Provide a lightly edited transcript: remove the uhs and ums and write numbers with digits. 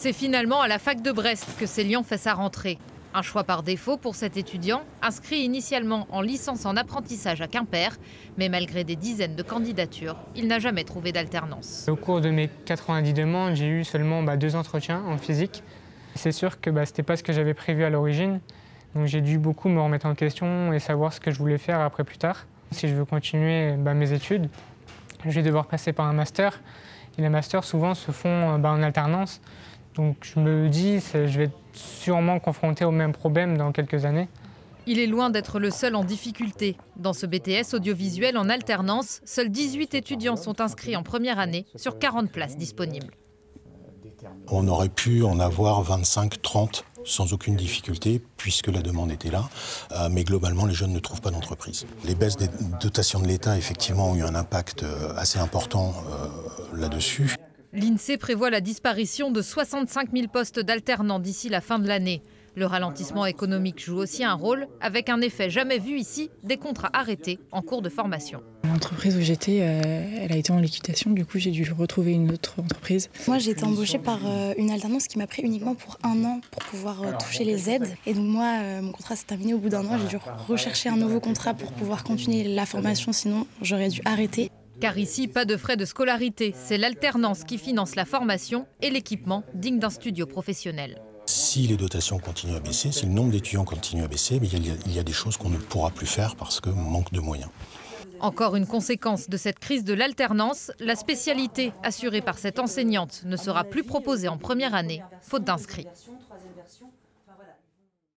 C'est finalement à la fac de Brest que Célian fait sa rentrée. Un choix par défaut pour cet étudiant, inscrit initialement en licence en apprentissage à Quimper. Mais malgré des dizaines de candidatures, il n'a jamais trouvé d'alternance. Au cours de mes 90 demandes, j'ai eu seulement 2 entretiens en physique. C'est sûr que ce n'était pas ce que j'avais prévu à l'origine. Donc j'ai dû beaucoup me remettre en question et savoir ce que je voulais faire après plus tard. Si je veux continuer mes études, je vais devoir passer par un master. Et les masters souvent se font en alternance. Donc je me dis que je vais être sûrement confronté au même problème dans quelques années. Il est loin d'être le seul en difficulté. Dans ce BTS audiovisuel en alternance, seuls 18 étudiants sont inscrits en première année sur 40 places disponibles. On aurait pu en avoir 25, 30 sans aucune difficulté puisque la demande était là. Mais globalement, les jeunes ne trouvent pas d'entreprise. Les baisses des dotations de l'État, effectivement, ont eu un impact assez important là-dessus. L'INSEE prévoit la disparition de 65 000 postes d'alternants d'ici la fin de l'année. Le ralentissement économique joue aussi un rôle, avec un effet jamais vu ici, des contrats arrêtés en cours de formation. L'entreprise où j'étais, elle a été en liquidation, du coup j'ai dû retrouver une autre entreprise. Moi j'ai été embauchée par une alternance qui m'a pris uniquement pour 1 an pour pouvoir toucher les aides. Et donc moi, mon contrat s'est terminé au bout d'1 an, j'ai dû rechercher un nouveau contrat pour pouvoir continuer la formation, sinon j'aurais dû arrêter. Car ici, pas de frais de scolarité, c'est l'alternance qui finance la formation et l'équipement digne d'un studio professionnel. Si les dotations continuent à baisser, si le nombre d'étudiants continue à baisser, il y a des choses qu'on ne pourra plus faire parce que manque de moyens. Encore une conséquence de cette crise de l'alternance, la spécialité assurée par cette enseignante ne sera plus proposée en première année, faute d'inscrits.